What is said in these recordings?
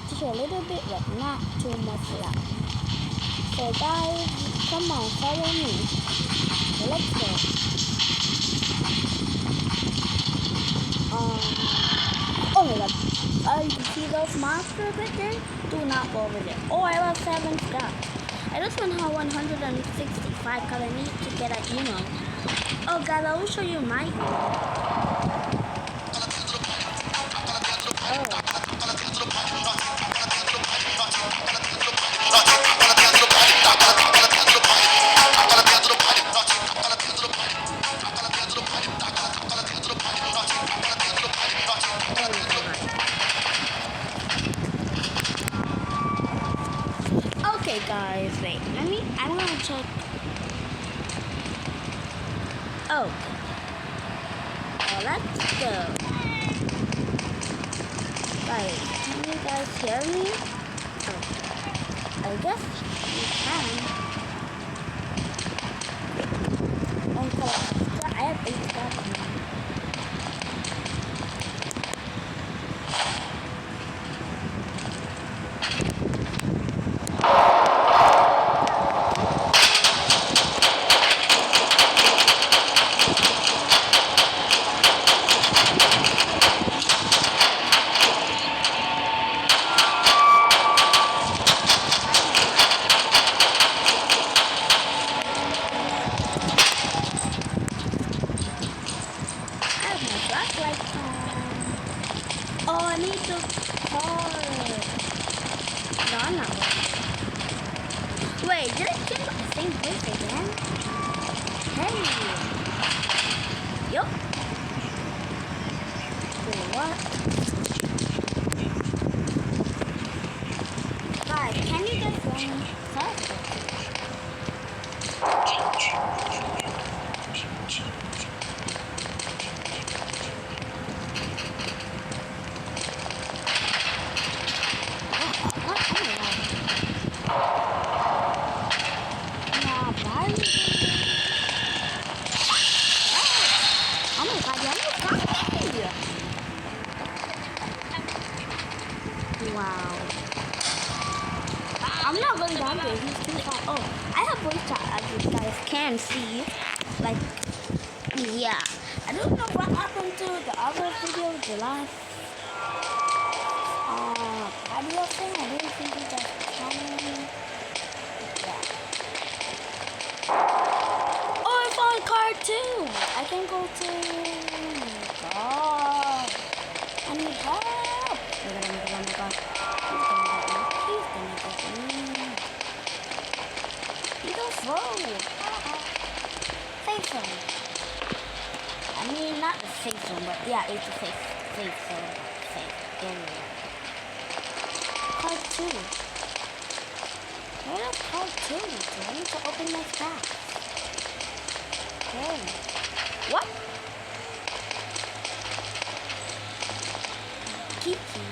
just a little bit, but not too much loud. So guys, come on, follow me. So let's go. Oh my god. You can see those monsters right there? Do not go over there. Oh, I have 7 stars. I just went on 165 because I need to get an email. Oh guys, I will show you my email. Okay guys, wait, I'm gonna check. Oh, let's go. Guys, can you guys hear me? Oh, I guess you can. Okay, I have 8 stars now. Oh, I need to call. No, I'm not working. Wait, did I get the same place again? Hey. Yup. What? Guys, can you just run faster? Wow. I'm not really down there. He's too far. Oh, I have voice chat as you guys can see. Like, yeah. I don't know what happened to the other video, the last audio thing. I didn't think it was coming. Yeah. Oh, I found card too. I can go to. God. I need help. Oh my god. He's gonna get me. He goes slow. Safe zone. I mean, not the safe zone, but yeah, it's a safe zone. Safe area. Card 2. Where is card 2? I need to open my stack. Okay. What? Kiki.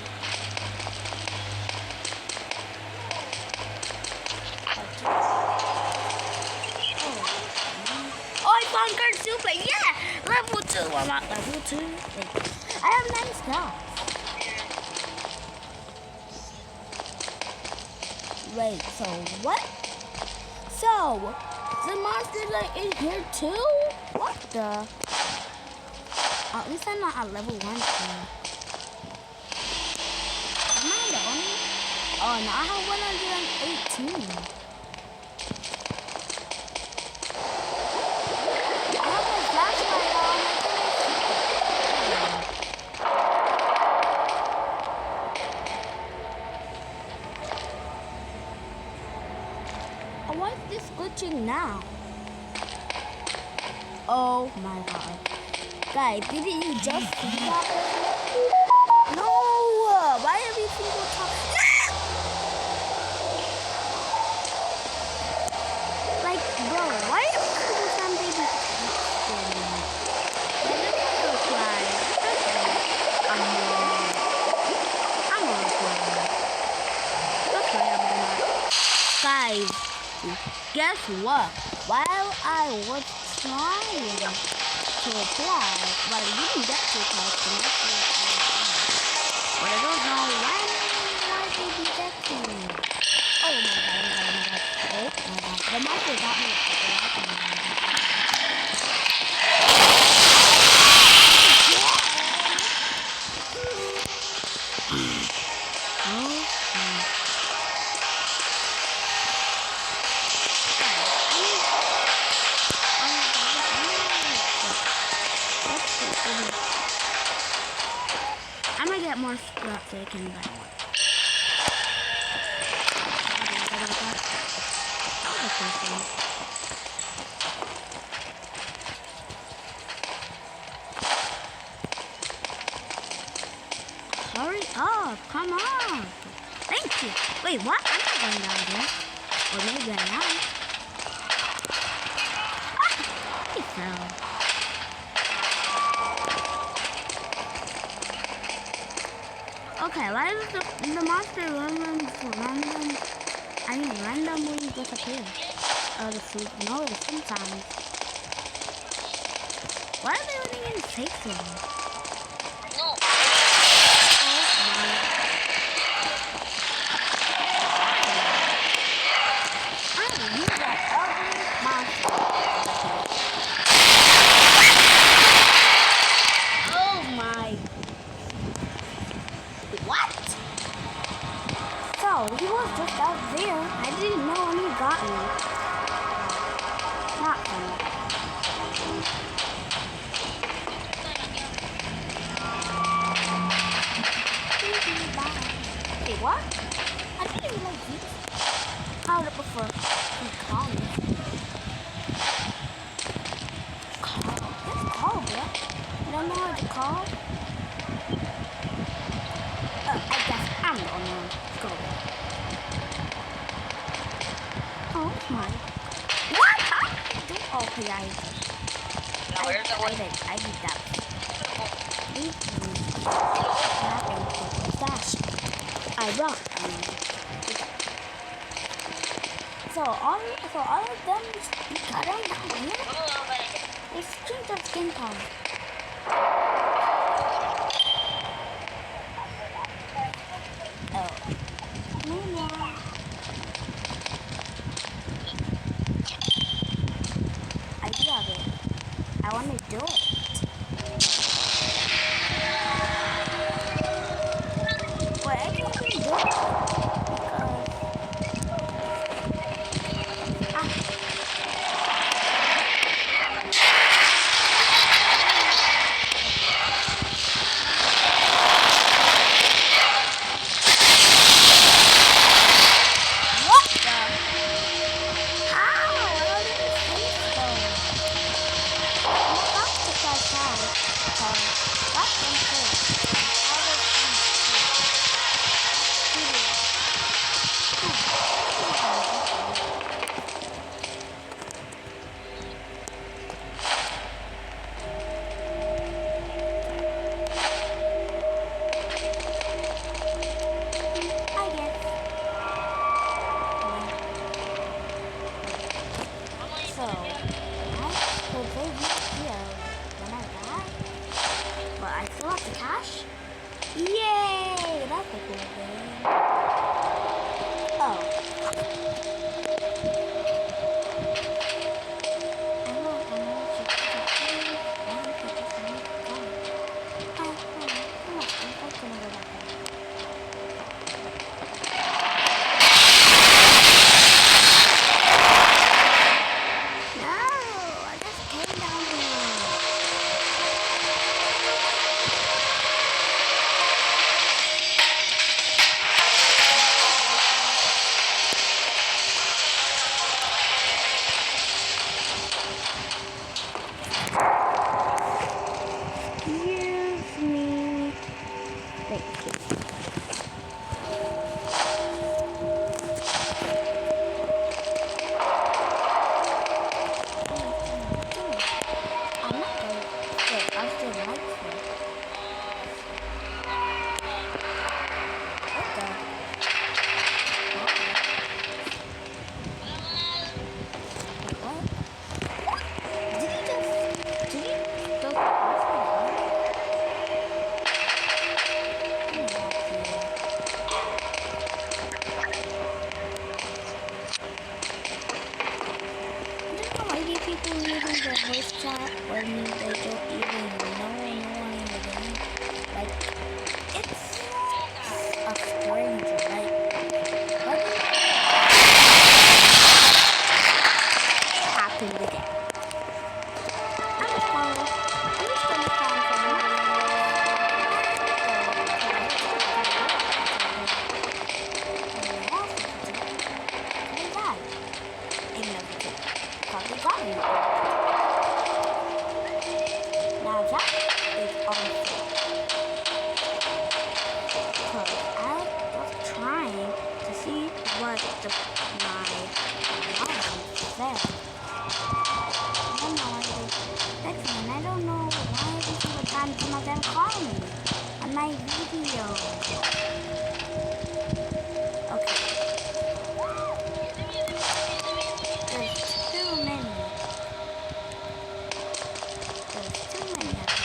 Oh, I found card 2 play. Yeah! Level 2. I'm at level 2. Wait. I have 9 stars. Wait, so what? So, the monsters are in here too? What the? At least I'm not at level 1 team. Am I the only? Oh, no, I have 118. I have my flashlight on. Why is this glitching now? Oh my god. Guys, didn't you just see that? No! Why every single time? Like, bro, why every single time they be I'm gonna cry. That's why I'm gonna. Guys, guess what? While I was trying to apply, but I didn't get to apply for next week. But I don't know why they the monster got me. I'm gonna get more scrap so I can buy more. Hurry up, come on. Thank you. Wait, what? I'm not going down there. Or maybe I am. He fell. Okay, why does the monster randomly disappear? The food, no, the sometimes. Why are they running in safe zone? No. Oh my. What? So, he was just out there. I didn't know when he got me. Not funny. Wait, what? I didn't even like this. I would have preferred to call me. Let's call, bro. You don't know how to call? I guess I'm the only one. Go. Oh my. What? How did I do? Okay, I did that. I rock. So all of them got down here. It's change of skin color. Oh. No more. I do have it. I want to do it. But I can't even do it because their voice chat when they don't even know anyone in the game. Like, it's a stranger. Like, what happened again? I'm just gonna find now that is unfair. Because I was trying to see what my mom said. And I don't know why every single time some of them call me on my video. Okay. There's too many. There's too many of them.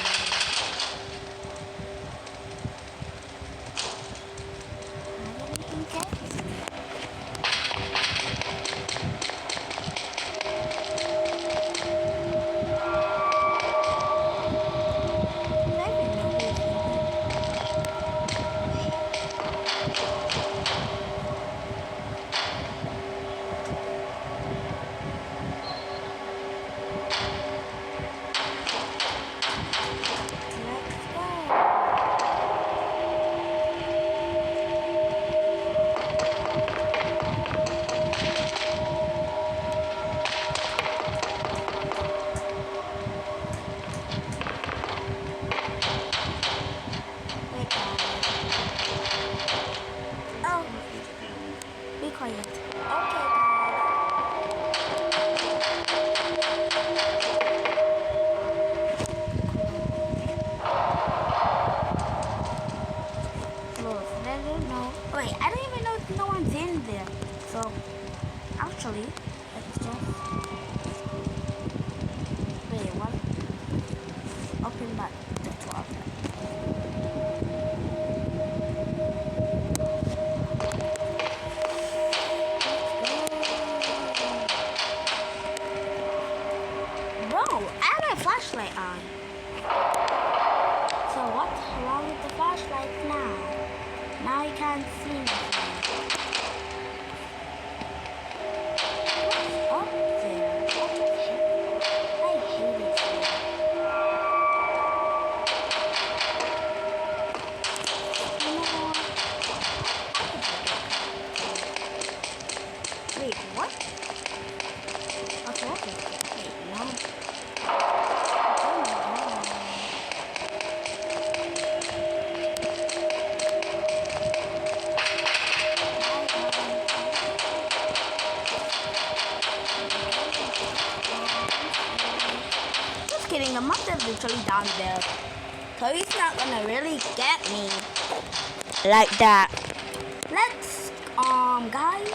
I didn't even get it. Quiet. Okay, Look, I don't know. Wait, I don't even know if no one's in there. So, actually, let's just... Wait, what? Open back the 12. Flashlight on. So what's wrong with the flashlight now? Now you can't see nothing. What's up there? What the heck? I hate it here. You know what? Wait, what? What's wrong with it? Wait, no. Kidding, the monster's literally down there. So he's not gonna really get me like that. Let's guys.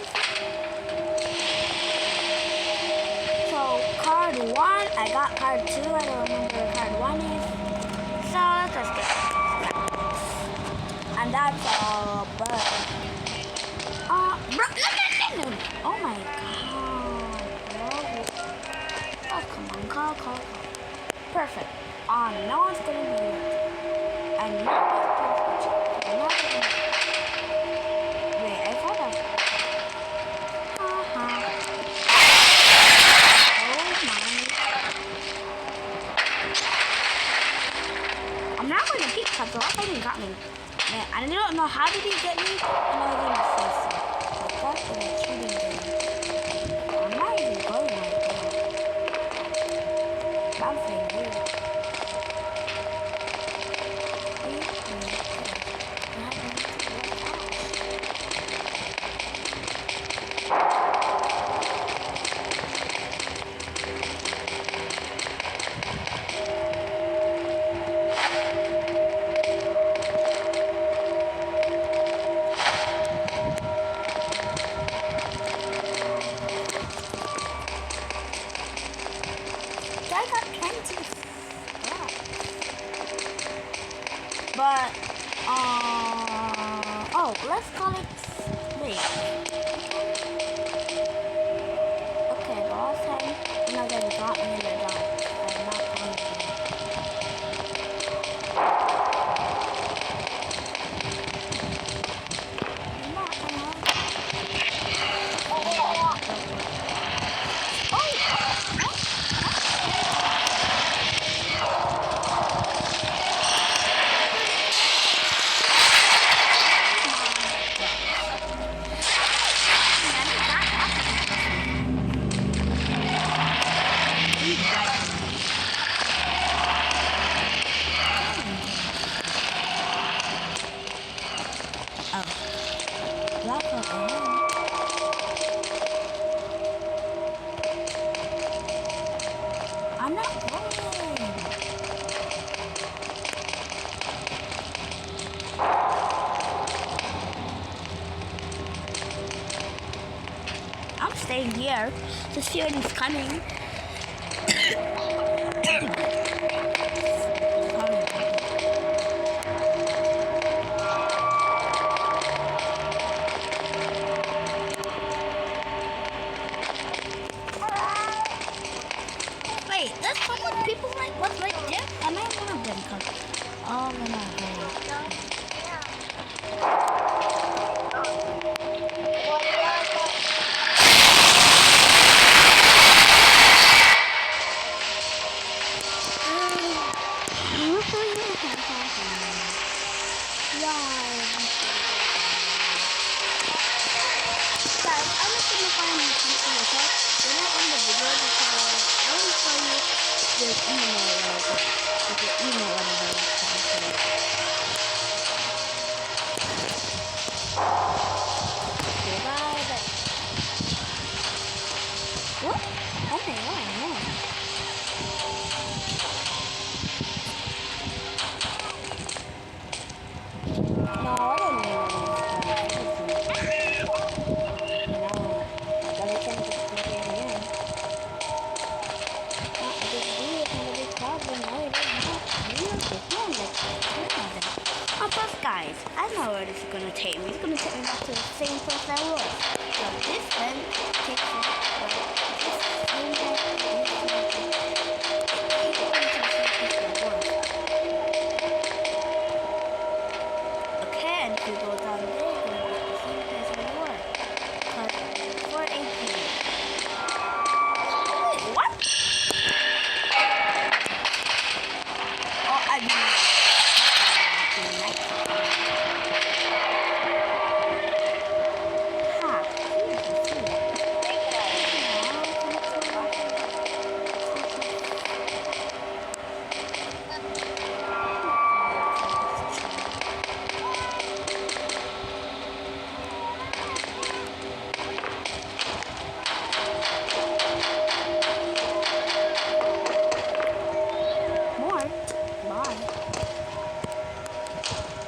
So card 1, I got card 2, I don't remember what card 1 is. So let's just get that. And that's a bird. Bro, no. Oh my god. Oh, come on, call. Perfect. No one's gonna be late. And not wait, I thought of oh my. I'm not gonna keep because the last time he got me. Man, I don't know how did he get me. I know he didn't say so. But that's a cheating game. I'm not even going like that. I'm saying weird. staying here to see what is coming. Wait, that's what people like. What's right there? Am I one of them? Oh my God. Guys, I'm just gonna find something myself. We're not on the video because I will show you the email, whatever. Okay, bye. What? Okay, no. No, I don't know. Oh, plus guys, I know where this is gonna take me. It's gonna take me back to the same place I was. So this then takes me okay, and if you go down there, you're gonna be at the same place we were. But for 18. Wait, what? Oh, I mean.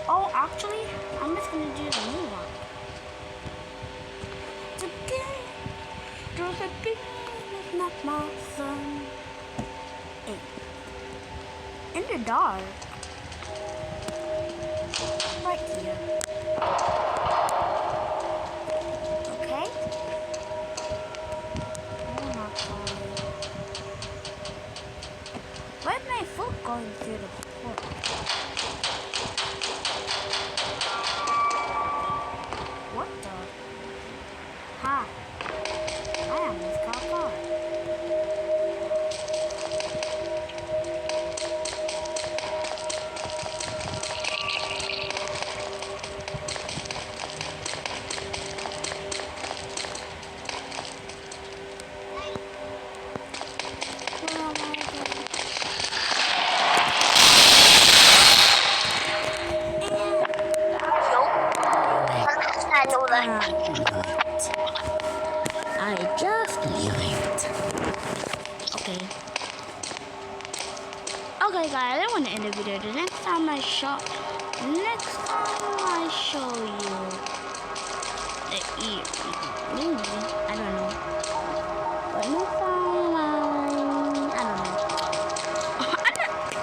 Oh, actually, I'm just gonna do the new one. Today, there's a big not my son. Hey. In the dark. Right here. Okay? Oh my God. Where's my foot going through the portal? What the? Ha! I almost got caught. I just knew it. Okay. Okay guys, I want to end the video. The next time I show you the ear. Maybe. I don't know. But next time I don't know.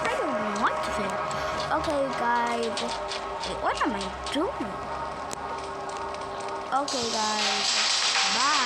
I don't know what to say. Okay guys. Wait, what am I doing? Okay guys. Bye.